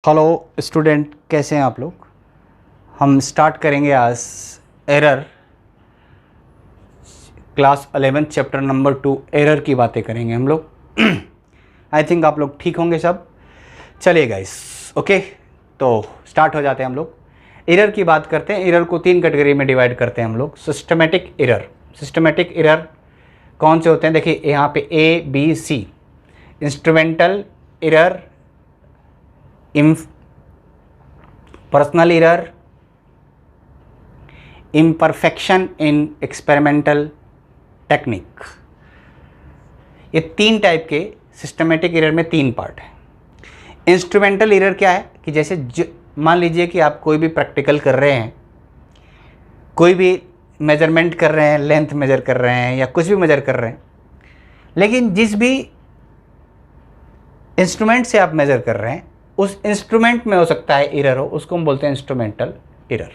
Hello student, कैसे हैं आप लोग। हम स्टार्ट करेंगे आज error class 11 chapter number 2 error की बातें करेंगे हम लोग। आई थिंक आप लोग ठीक होंगे सब। चलिए गाइस, ओके, तो स्टार्ट हो जाते हैं हम लोग। एरर की बात करते हैं। एरर को 3 कैटेगरी में डिवाइड करते हैं हम लोग। Systematic error. सिस्टमेटिक एरर कौन से होते हैं? देखिए यहाँ पे ABC। Instrumental error, personal error, imperfection in experimental technique. ये 3 टाइप के सिस्टमेटिक एरर में 3 पार्ट है। इंस्ट्रूमेंटल एरर क्या है कि जैसे मान लीजिए कि आप कोई भी प्रैक्टिकल कर रहे हैं, कोई भी मेजरमेंट कर रहे हैं, लेंथ मेजर कर रहे हैं या कुछ भी मेजर कर रहे हैं, लेकिन जिस भी इंस्ट्रूमेंट से आप मेजर कर रहे हैं उस इंस्ट्रूमेंट में हो सकता है एरर हो, उसको हम बोलते हैं इंस्ट्रूमेंटल एरर।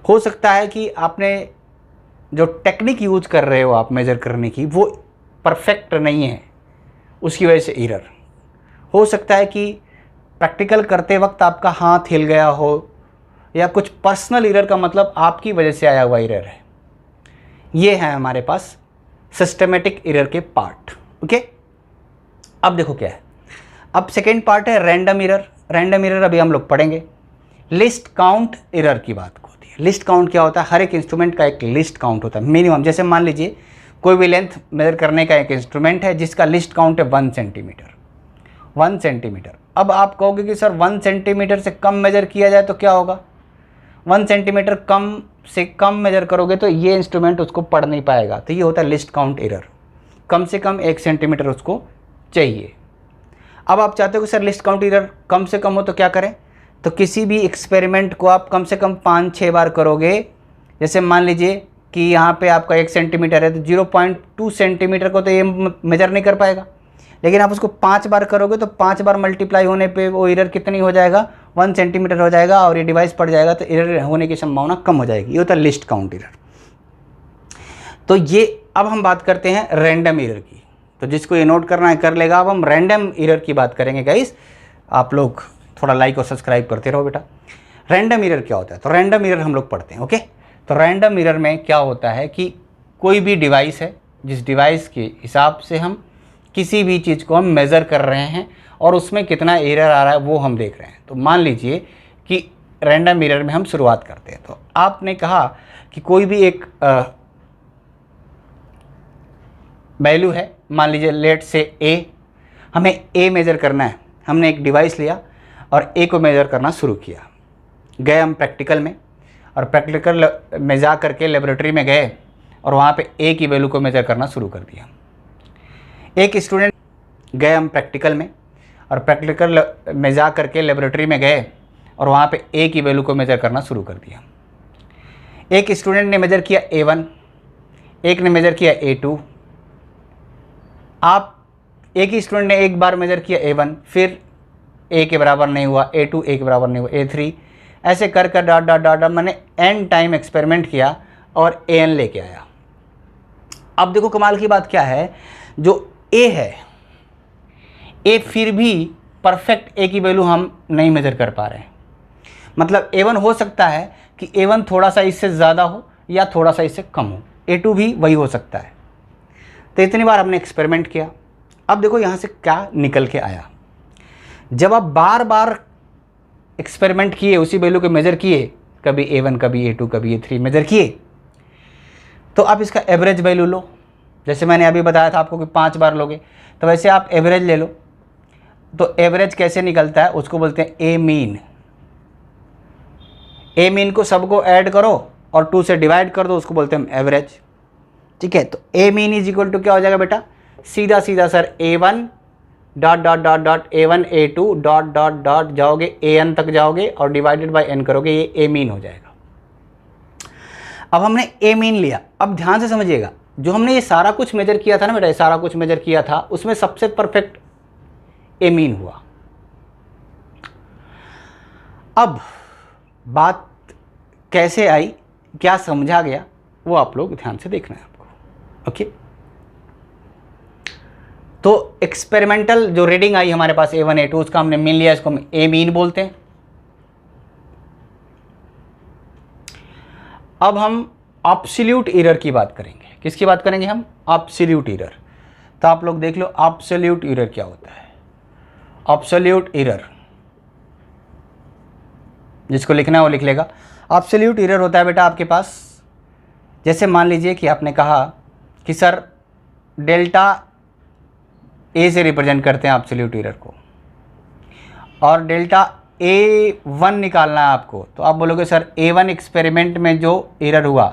हो सकता है कि आपने जो टेक्निक यूज कर रहे हो आप मेजर करने की वो परफेक्ट नहीं है, उसकी वजह से एरर हो सकता है। कि प्रैक्टिकल करते वक्त आपका हाथ हिल गया हो, या कुछ पर्सनल एरर का मतलब आपकी वजह से आया हुआ एरर है। ये है हमारे पास सिस्टमेटिक एरर के पार्ट। ओके, अब देखो क्या है। अब सेकेंड पार्ट है रैंडम एरर। रैंडम एरर अभी हम लोग पढ़ेंगे। लिस्ट काउंट एरर की बात होती है। लिस्ट काउंट क्या होता है? हर एक इंस्ट्रूमेंट का एक लिस्ट काउंट होता है मिनिमम। जैसे मान लीजिए कोई भी लेंथ मेजर करने का एक इंस्ट्रूमेंट है जिसका लिस्ट काउंट है 1 सेंटीमीटर। 1 सेंटीमीटर। अब आप कहोगे कि सर 1 सेंटीमीटर से कम मेजर किया जाए तो क्या होगा? 1 सेंटीमीटर कम से कम मेजर करोगे तो ये इंस्ट्रूमेंट उसको पढ़ नहीं पाएगा। तो ये होता है लिस्ट काउंट एरर। कम से कम 1 सेंटीमीटर उसको चाहिए। अब आप चाहते हो कि सर लिस्ट काउंट एरर कम से कम हो तो क्या करें? तो किसी भी एक्सपेरिमेंट को आप कम से कम 5-6 बार करोगे। जैसे मान लीजिए कि यहाँ पे आपका 1 सेंटीमीटर है तो 0.2 सेंटीमीटर को तो ये मेजर नहीं कर पाएगा, लेकिन आप उसको 5 बार करोगे तो 5 बार मल्टीप्लाई होने पे वो एरर कितनी हो जाएगा? 1 सेंटीमीटर हो जाएगा और ये डिवाइस पड़ जाएगा, तो एरर होने की संभावना कम हो जाएगी। ये होता है लिस्ट काउंट एरर। तो ये अब हम बात करते हैं रैंडम एरर की। तो जिसको ये नोट करना है कर लेगा। अब हम रैंडम एरर की बात करेंगे गाइस। आप लोग थोड़ा लाइक और सब्सक्राइब करते रहो बेटा। रैंडम एरर क्या होता है? तो रैंडम एरर हम लोग पढ़ते हैं। ओके, तो रैंडम एरर में क्या होता है कि कोई भी डिवाइस है, जिस डिवाइस के हिसाब से हम किसी भी चीज़ को हम मेज़र कर रहे हैं और उसमें कितना एरर आ रहा है वो हम देख रहे हैं। तो मान लीजिए कि रैंडम एरर में हम शुरुआत करते हैं। तो आपने कहा कि कोई भी एक वैल्यू है, मान लीजिए लेट से A, हमें A मेज़र करना है। हमने एक डिवाइस लिया और A को मेज़र करना शुरू किया। गए हम प्रैक्टिकल में, और प्रैक्टिकल में जा करके लेबोरेटरी में गए और वहाँ पे A की वैल्यू को मेज़र करना शुरू कर दिया। एक स्टूडेंट गए हम प्रैक्टिकल में, और प्रैक्टिकल में जा करके लेबोरेटरी में गए और वहाँ पे A की वैल्यू को मेज़र करना शुरू कर दिया। एक स्टूडेंट ने मेज़र किया A1, एक ने मेज़र किया A2। आप एक ही स्टूडेंट ने एक बार मेज़र किया A1, फिर A के बराबर नहीं हुआ, A2 A के बराबर नहीं हुआ, A3, ऐसे कर कर डॉट डॉट डॉट मैंने n टाइम एक्सपेरिमेंट किया और AN लेके आया। अब देखो कमाल की बात क्या है, जो A है, A फिर भी परफेक्ट A की वैल्यू हम नहीं मेज़र कर पा रहे हैं। मतलब A1 हो सकता है कि A1 थोड़ा सा इससे ज़्यादा हो या थोड़ा सा इससे कम हो, A2 भी वही हो सकता है। तो इतनी बार हमने एक्सपेरिमेंट किया। अब देखो यहाँ से क्या निकल के आया। जब आप बार बार एक्सपेरिमेंट किए, उसी वैल्यू को मेज़र किए, कभी A1 कभी A2 कभी A3 मेज़र किए, तो आप इसका एवरेज वैल्यू लो। जैसे मैंने अभी बताया था आपको कि 5 बार लोगे, तो वैसे आप एवरेज ले लो। तो एवरेज कैसे निकलता है? उसको बोलते हैं ए मीन। ए मीन को सबको ऐड करो और 2 से डिवाइड कर दो, उसको बोलते हैं एवरेज। ठीक है, तो ए मीन इज इक्वल टू क्या हो जाएगा बेटा? सीधा सीधा sir A1 dot dot dot dot A1 A2 dot dot dot जाओगे AN तक जाओगे और डिवाइडेड बाय n करोगे, ये ए मीन हो जाएगा। अब हमने ए मीन लिया। अब ध्यान से समझिएगा, जो हमने ये सारा कुछ मेजर किया था ना बेटा, ये सारा कुछ मेजर किया था, उसमें सबसे परफेक्ट ए मीन हुआ। अब बात कैसे आई, क्या समझा गया, वो आप लोग ध्यान से देखना है आपको। ओके, तो एक्सपेरिमेंटल जो रीडिंग आई हमारे पास A1 A2 उसका हमने मीन लिया, इसको हम ए मीन बोलते हैं। अब हम एब्सोल्यूट एरर की बात करेंगे। किसकी बात करेंगे हम? Absolute error. तो आप लोग देख लो एब्सोल्यूट एरर क्या होता है। एब्सोल्यूट एरर जिसको लिखना है वो लिख लेगा। एब्सोल्यूट एरर होता है बेटा आपके पास, जैसे मान लीजिए कि आपने कहा कि सर डेल्टा ए से रिप्रेजेंट करते हैं एब्सोल्यूट एरर को और डेल्टा A1 निकालना है आपको, तो आप बोलोगे सर A1 एक्सपेरिमेंट में जो एरर हुआ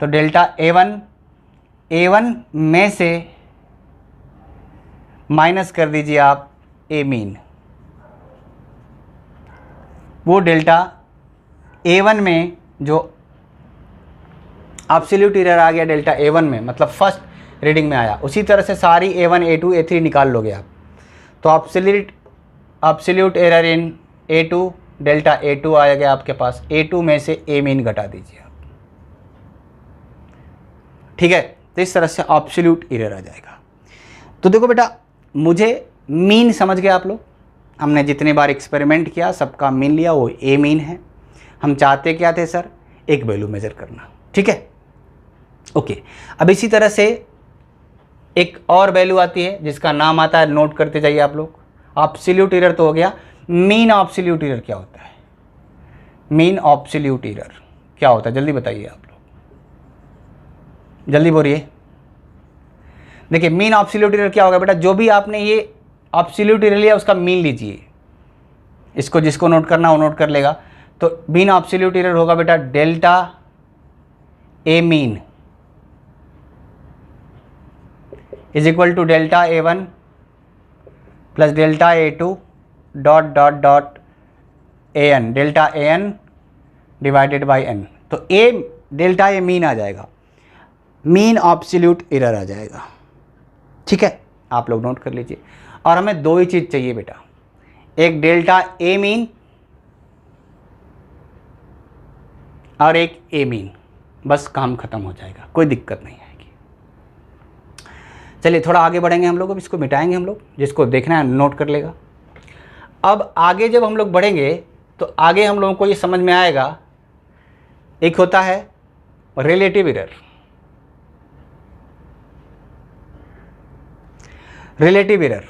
तो डेल्टा A1 में से माइनस कर दीजिए आप A मीन। वो डेल्टा A1 में जो एब्सोल्यूट एरर आ गया डेल्टा A1 में, मतलब फर्स्ट रीडिंग में आया, उसी तरह से सारी A1 A2 A3 निकाल लोगे आप। तो absolute error in A2 delta A2 आ गया आपके पास, A2 में से A मीन घटा दीजिए आप। ठीक है, तो इस तरह से एब्सोल्यूट एरर आ जाएगा। तो देखो बेटा, मुझे मीन समझ गए आप लोग। हमने जितने बार एक्सपेरिमेंट किया सबका मीन लिया, वो A मीन है। हम चाहते क्या थे सर? एक वैल्यू मेजर करना। ठीक है, ओके। अब इसी तरह से एक और वैल्यू आती है जिसका नाम आता है, नोट करते जाइए आप लोग। एब्सोल्यूट एरर तो हो गया, मीन एब्सोल्यूट एरर क्या होता है? मीन एब्सोल्यूट एरर क्या होता है जल्दी बताइए आप लोग, जल्दी बोलिए। देखिए मीन एब्सोल्यूट एरर क्या होगा बेटा, जो भी आपने ये एब्सोल्यूट एरर लिया उसका मीन लीजिए। इसको जिसको नोट करना वो नोट कर लेगा। तो मीन एब्सोल्यूट एरर होगा बेटा delta A mean is equal to delta A1 plus delta A2 dot dot dot AN, delta AN divided by N। तो डेल्टा A मीन आ जाएगा, मीन एब्सोल्यूट एरर आ जाएगा। ठीक है, आप लोग नोट कर लीजिए। और हमें दो ही चीज़ चाहिए बेटा, एक डेल्टा A मीन और एक A मीन, बस काम खत्म हो जाएगा, कोई दिक्कत नहीं आएगी। चलिए थोड़ा आगे बढ़ेंगे हम लोग, अब इसको मिटाएंगे हम लोग, जिसको देखना है नोट कर लेगा। अब आगे जब हम लोग बढ़ेंगे तो आगे हम लोगों को ये समझ में आएगा, एक होता है relative error. Relative error,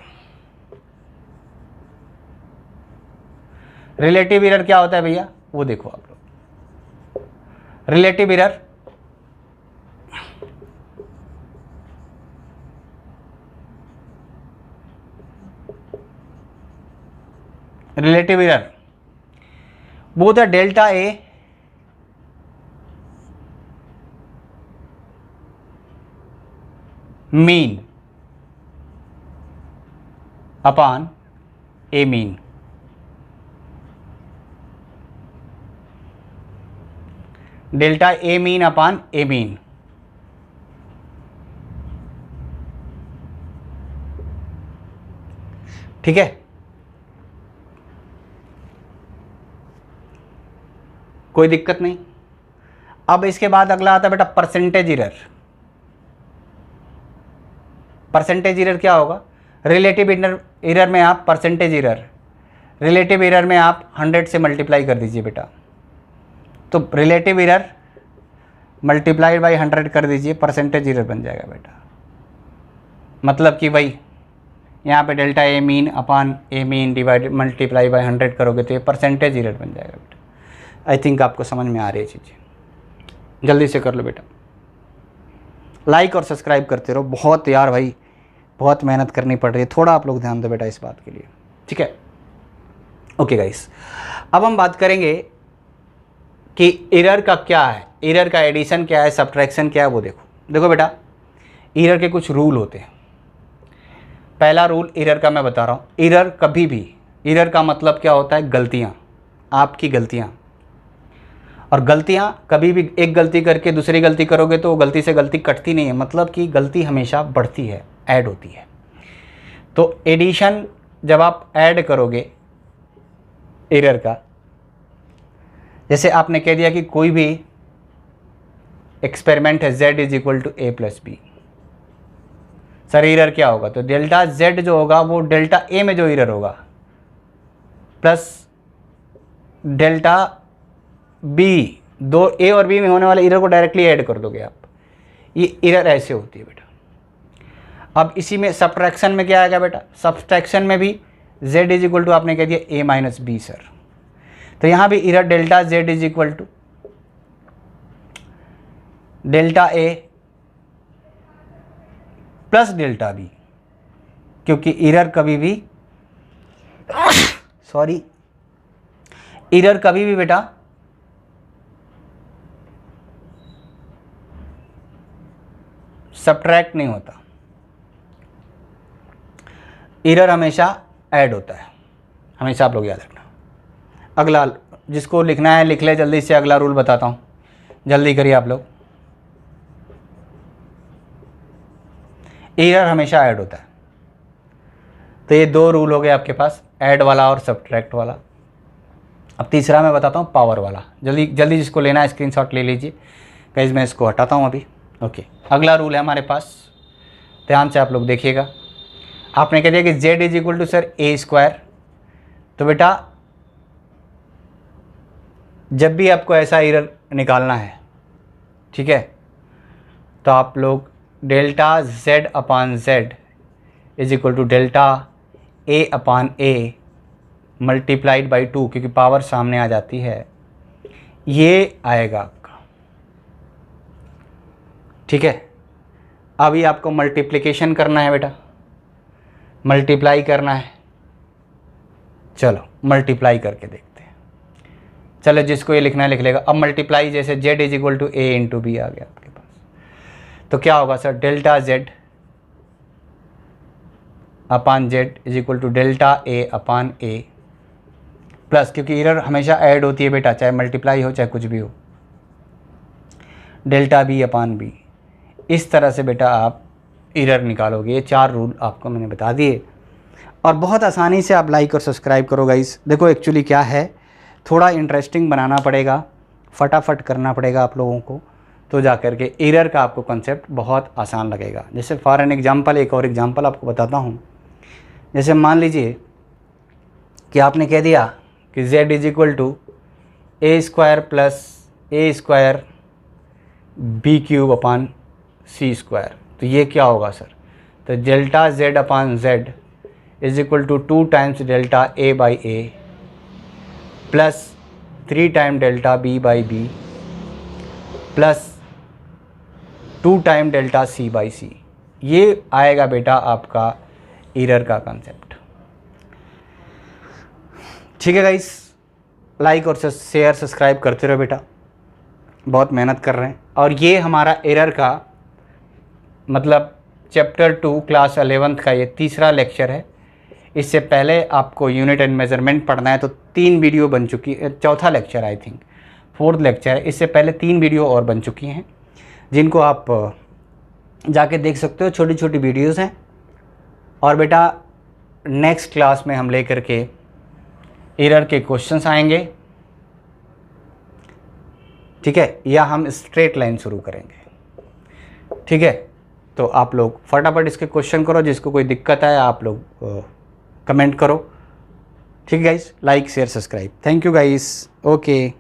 relative error क्या होता है भैया वो देखो आप लोग। Relative error both the delta A mean upon A mean. Delta A mean upon A mean. ठीक है, कोई दिक्कत नहीं। अब इसके बाद अगला आता है बेटा परसेंटेज एरर। परसेंटेज एरर क्या होगा? रिलेटिव एरर में आप परसेंटेज एरर, रिलेटिव एरर में आप 100 से मल्टीप्लाई कर दीजिए बेटा। तो रिलेटिव एरर मल्टीप्लाइड बाई 100 कर दीजिए, परसेंटेज एरर बन जाएगा बेटा। मतलब कि भाई यहाँ पे delta A mean upon A mean divide multiply by 100 करोगे तो ये परसेंटेज एरर बन जाएगा बेटा। आई थिंक आपको समझ में आ रही है चीज़ें, जल्दी से कर लो बेटा। लाइक और सब्सक्राइब करते रहो, बहुत यार भाई बहुत मेहनत करनी पड़ रही है, थोड़ा आप लोग ध्यान दो बेटा इस बात के लिए। ठीक है, ओके गाइस, अब हम बात करेंगे कि एरर का क्या है, एरर का एडिशन क्या है, सब्ट्रैक्शन क्या है वो देखो। देखो बेटा, एरर के कुछ रूल होते हैं। पहला रूल एरर का मैं बता रहा हूँ, एरर कभी भी, एरर का मतलब क्या होता है? गलतियाँ, आपकी गलतियाँ। और गलतियाँ कभी भी एक गलती करके दूसरी गलती करोगे तो वो गलती से गलती कटती नहीं है, मतलब कि गलती हमेशा बढ़ती है, ऐड होती है। तो एडिशन जब आप ऐड करोगे एरर का, जैसे आपने कह दिया कि कोई भी एक्सपेरिमेंट है z is equal to A plus B, sir error क्या होगा, तो डेल्टा जेड जो होगा वो डेल्टा ए में जो एरर होगा प्लस डेल्टा बी, दो ए और बी में होने वाले एरर को डायरेक्टली ऐड कर दोगे आप। ये एरर ऐसे होती है बेटा। अब इसी में सब्ट्रैक्शन में क्या आएगा बेटा, सब्ट्रैक्शन में भी z इज इक्वल टू आपने कह दिया a माइनस बी सर, तो यहाँ भी error delta z is equal to delta a plus delta b, क्योंकि एरर कभी भी सॉरी एरर कभी भी बेटा सब्ट्रैक्ट नहीं होता, एरर हमेशा ऐड होता है, हमेशा आप लोग याद रखना। अगला जिसको लिखना है लिख ले जल्दी से, अगला रूल बताता हूँ, जल्दी करिए आप लोग। एरर हमेशा ऐड होता है, तो ये दो रूल हो गए आपके पास, ऐड वाला और सब्ट्रैक्ट वाला। अब तीसरा मैं बताता हूँ पावर वाला, जल्दी जल्दी जिसको लेना है स्क्रीनशॉट ले लीजिए गाइस, मैं इसको हटाता हूँ अभी। ओके, अगला रूल है हमारे पास, ध्यान से आप लोग देखिएगा। आपने कह दिया कि z is equal to sir A square, तो बेटा जब भी आपको ऐसा एरर निकालना है, ठीक है, तो आप लोग delta z upon z is equal to delta a upon a multiplied by 2, क्योंकि पावर सामने आ जाती है, ये आएगा आपका, ठीक है। अभी आपको मल्टीप्लिकेशन करना है बेटा, मल्टीप्लाई करना है, चलो मल्टीप्लाई करके देखते हैं। चलो जिसको ये लिखना है लिख लेगा। अब मल्टीप्लाई जैसे z is equal to a into b आ गया आपके पास, तो क्या होगा sir, delta z upon z is equal to delta a upon a plus, क्योंकि एरर हमेशा ऐड होती है बेटा, चाहे मल्टीप्लाई हो चाहे कुछ भी हो, डेल्टा b अपान b। इस तरह से बेटा आप एरर निकालोगे। ये चार रूल आपको मैंने बता दिए, और बहुत आसानी से आप लाइक और सब्सक्राइब करो गाइस। देखो एक्चुअली क्या है, थोड़ा इंटरेस्टिंग बनाना पड़ेगा, फटाफट करना पड़ेगा आप लोगों को, तो जा कर के एरर का आपको कंसेप्ट बहुत आसान लगेगा। जैसे फॉर एन एग्जांपल, एक और एग्जांपल आपको बताता हूँ। जैसे मान लीजिए कि आपने कह दिया कि z is equal to A square plus A square B cube upon C square, तो ये क्या होगा सर, तो delta z upon z is equal to 2 times delta a by a plus 3 time delta b by b plus 2 time delta c by c। ये आएगा बेटा आपका error का कंसेप्ट, ठीक है गाइस। लाइक और शेयर सब्सक्राइब करते रहो बेटा, बहुत मेहनत कर रहे हैं। और ये हमारा एरर का मतलब चैप्टर 2 क्लास 11th का ये तीसरा लेक्चर है। इससे पहले आपको यूनिट एंड मेजरमेंट पढ़ना है, तो 3 वीडियो बन चुकी है, चौथा lecture I think 4th lecture है। इससे पहले 3 वीडियो और बन चुकी हैं, जिनको आप जाके देख सकते हो, छोटी छोटी वीडियोस हैं। और बेटा नेक्स्ट क्लास में हम लेकर के एरर के क्वेश्चंस आएंगे, ठीक है, या हम स्ट्रेट लाइन शुरू करेंगे, ठीक है। तो आप लोग फटाफट इसके क्वेश्चन करो, जिसको कोई दिक्कत है आप लोग कमेंट करो, ठीक है guys. Like share subscribe, thank you guys, okay.